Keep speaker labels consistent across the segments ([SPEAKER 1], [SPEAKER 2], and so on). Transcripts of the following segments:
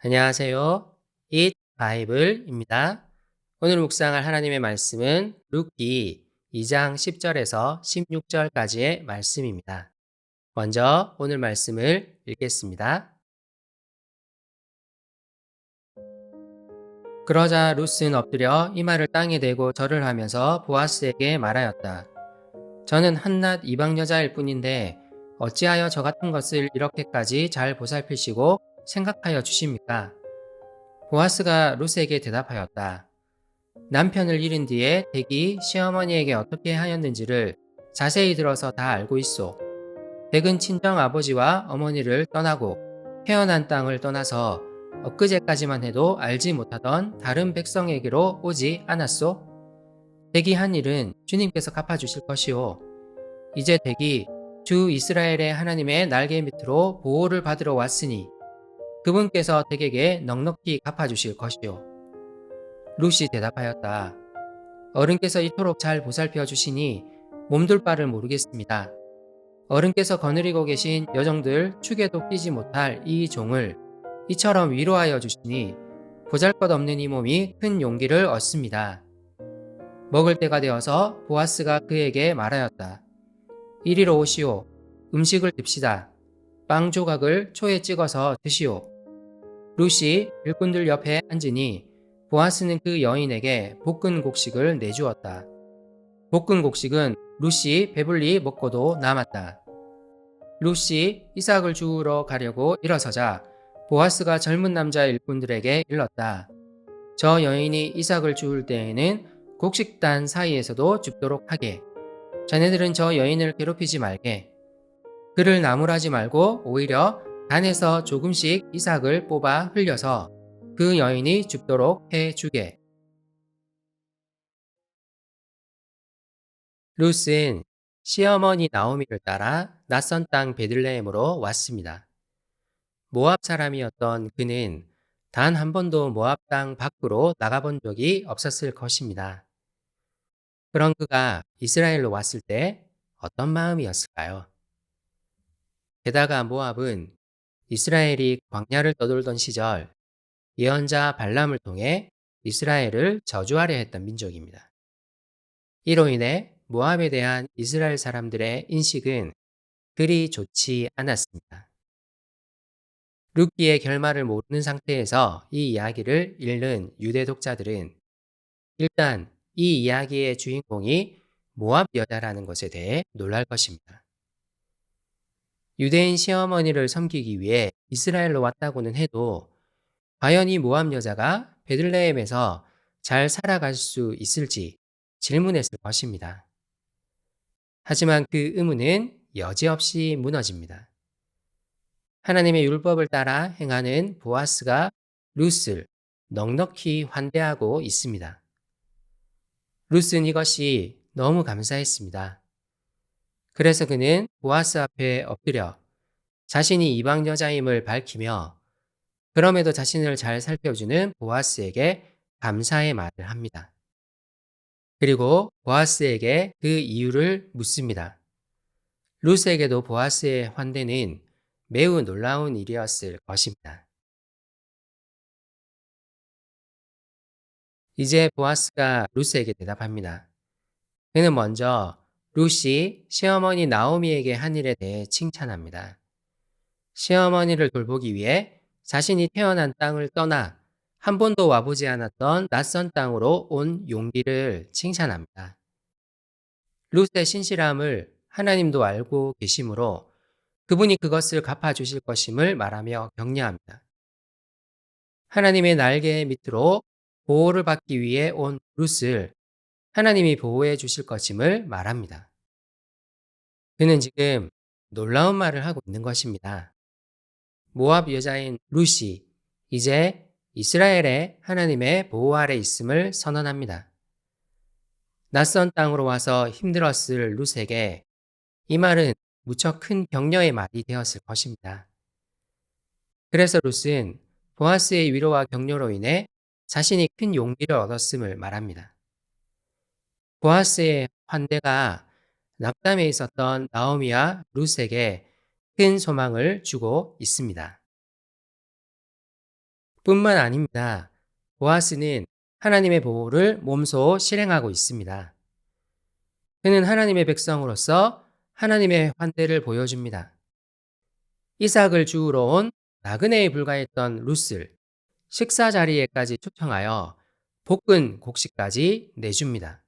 [SPEAKER 1] 안녕하세요. Eat 바이블입니다. 오늘 묵상할 하나님의 말씀은 룻기 2장 10절에서 16절까지의 말씀입니다. 먼저 오늘 말씀을 읽겠습니다. 그러자 룻은 엎드려 이마를 땅에 대고 절을 하면서 보아스에게 말하였다. 저는 한낱 이방 여자일 뿐인데 어찌하여 저 같은 것을 이렇게까지 잘 보살피시고 생각하여 주십니까? 보아스가 룻에게 대답하였다. 남편을 잃은 뒤에 댁이 시어머니에게 어떻게 하였는지를 자세히 들어서 다 알고 있소. 댁은 친정 아버지와 어머니를 떠나고 태어난 땅을 떠나서 엊그제까지만 해도 알지 못하던 다른 백성에게로 오지 않았소. 댁이 한 일은 주님께서 갚아주실 것이오. 이제 댁이 주 이스라엘의 하나님의 날개 밑으로 보호를 받으러 왔으니 그분께서 댁에게 넉넉히 갚아주실 것이오. 룻이 대답하였다. 어른께서 이토록 잘 보살펴 주시니 몸둘 바를 모르겠습니다. 어른께서 거느리고 계신 여종들 축에도 끼지 못할 이 종을 이처럼 위로하여 주시니 보잘것없는 이 몸이 큰 용기를 얻습니다. 먹을 때가 되어서 보아스가 그에게 말하였다. 이리로 오시오. 음식을 듭시다. 빵 조각을 초에 찍어서 드시오. 룻이 일꾼들 옆에 앉으니 보아스는 그 여인에게 볶은 곡식을 내주었다. 볶은 곡식은 룻이 배불리 먹고도 남았다. 룻이 이삭을 주우러 가려고 일어서자 보아스가 젊은 남자 일꾼들에게 일렀다. 저 여인이 이삭을 주울 때에는 곡식단 사이에서도 줍도록 하게. 자네들은 저 여인을 괴롭히지 말게. 그를 나무라지 말고 오히려 단에서 조금씩 이삭을 뽑아 흘려서 그 여인이 줍도록 해주게. 룻은 시어머니 나오미를 따라 낯선 땅 베들레헴으로 왔습니다. 모압 사람이었던 그는 단 한 번도 모압 땅 밖으로 나가본 적이 없었을 것입니다. 그런 그가 이스라엘로 왔을 때 어떤 마음이었을까요? 게다가 모압은 이스라엘이 광야를 떠돌던 시절 예언자 발람을 통해 이스라엘을 저주하려 했던 민족입니다. 이로 인해 모압에 대한 이스라엘 사람들의 인식은 그리 좋지 않았습니다. 룻기의 결말을 모르는 상태에서 이 이야기를 읽는 유대 독자들은 일단 이 이야기의 주인공이 모압 여자라는 것에 대해 놀랄 것입니다. 유대인 시어머니를 섬기기 위해 이스라엘로 왔다고는 해도 과연 이 모압 여자가 베들레헴에서 잘 살아갈 수 있을지 질문했을 것입니다. 하지만 그 의문은 여지없이 무너집니다. 하나님의 율법을 따라 행하는 보아스가 룻을 넉넉히 환대하고 있습니다. 룻은 이것이 너무 감사했습니다. 그래서 그는 보아스 앞에 엎드려 자신이 이방 여자임을 밝히며 그럼에도 자신을 잘 살펴주는 보아스에게 감사의 말을 합니다. 그리고 보아스에게 그 이유를 묻습니다. 룻에게도 보아스의 환대는 매우 놀라운 일이었을 것입니다. 이제 보아스가 룻에게 대답합니다. 그는 먼저 룻이 시어머니 나오미에게 한 일에 대해 칭찬합니다. 시어머니를 돌보기 위해 자신이 태어난 땅을 떠나 한 번도 와보지 않았던 낯선 땅으로 온 용기를 칭찬합니다. 룻의 신실함을 하나님도 알고 계시므로 그분이 그것을 갚아주실 것임을 말하며 격려합니다. 하나님의 날개 밑으로 보호를 받기 위해 온 룻을 하나님이 보호해 주실 것임을 말합니다. 그는 지금 놀라운 말을 하고 있는 것입니다. 모압 여자인 룻이 이제 이스라엘의 하나님의 보호 아래 있음을 선언합니다. 낯선 땅으로 와서 힘들었을 룻에게 이 말은 무척 큰 격려의 말이 되었을 것입니다. 그래서 룻은 보아스의 위로와 격려로 인해 자신이 큰 용기를 얻었음을 말합니다. 보아스의 환대가 낙담에 있었던 나오미와 룻에게 큰 소망을 주고 있습니다. 뿐만 아닙니다. 보아스는 하나님의 보호를 몸소 실행하고 있습니다. 그는 하나님의 백성으로서 하나님의 환대를 보여줍니다. 이삭을 주우러 온 나그네에 불과했던 룻을 식사 자리에까지 초청하여 볶은 곡식까지 내줍니다.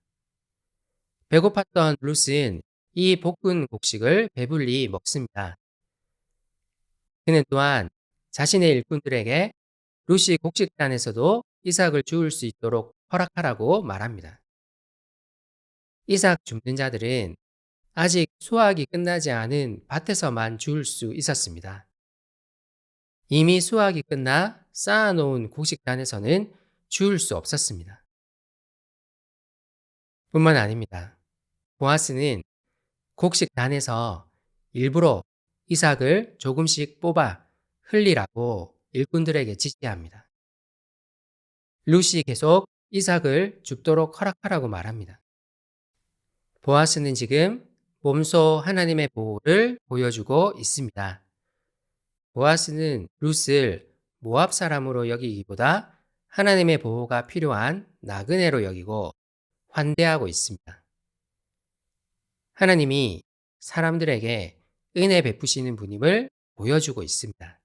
[SPEAKER 1] 배고팠던 룻은 이 볶은 곡식을 배불리 먹습니다. 그는 또한 자신의 일꾼들에게 룻이 곡식단에서도 이삭을 주울 수 있도록 허락하라고 말합니다. 이삭 줍는 자들은 아직 수확이 끝나지 않은 밭에서만 주울 수 있었습니다. 이미 수확이 끝나 쌓아놓은 곡식단에서는 주울 수 없었습니다. 뿐만 아닙니다. 보아스는 곡식단에서 일부러 이삭을 조금씩 뽑아 흘리라고 일꾼들에게 지시합니다. 룻이 계속 이삭을 줍도록 허락하라고 말합니다. 보아스는 지금 몸소 하나님의 보호를 보여주고 있습니다. 보아스는 룻을 모압 사람으로 여기기보다 하나님의 보호가 필요한 나그네로 여기고 환대하고 있습니다. 하나님이 사람들에게 은혜 베푸시는 분임을 보여주고 있습니다.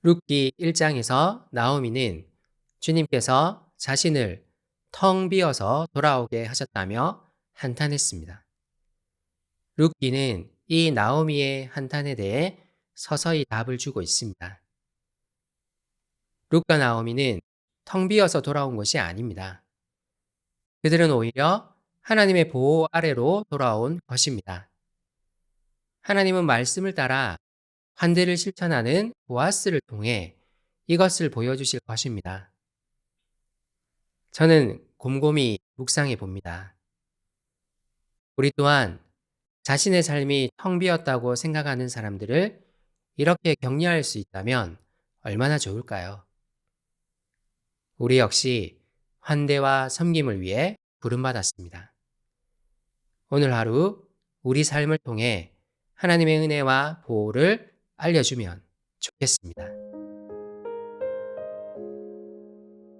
[SPEAKER 1] 룻기 1장에서 나오미는 주님께서 자신을 텅 비어서 돌아오게 하셨다며 한탄했습니다. 룻기는 이 나오미의 한탄에 대해 서서히 답을 주고 있습니다. 룻과 나오미는 텅 비어서 돌아온 것이 아닙니다. 그들은 오히려 하나님의 보호 아래로 돌아온 것입니다. 하나님은 말씀을 따라 환대를 실천하는 보아스를 통해 이것을 보여주실 것입니다. 저는 곰곰이 묵상해 봅니다. 우리 또한 자신의 삶이 텅 비었다고 생각하는 사람들을 이렇게 격려할 수 있다면 얼마나 좋을까요? 우리 역시 환대와 섬김을 위해 부름받았습니다. 오늘 하루 우리 삶을 통해 하나님의 은혜와 보호를 알려주면 좋겠습니다.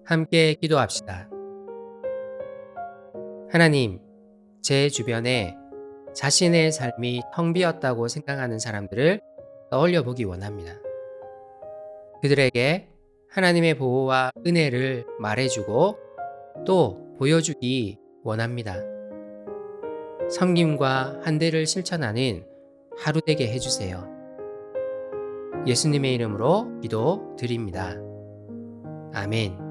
[SPEAKER 1] 함께 기도합시다. 하나님, 제 주변에 자신의 삶이 텅 비었다고 생각하는 사람들을 떠올려 보기 원합니다. 그들에게 하나님의 보호와 은혜를 말해주고 또 보여주기 원합니다. 섬김과 한대를 실천하는 하루 되게 해주세요. 예수님의 이름으로 기도드립니다. 아멘.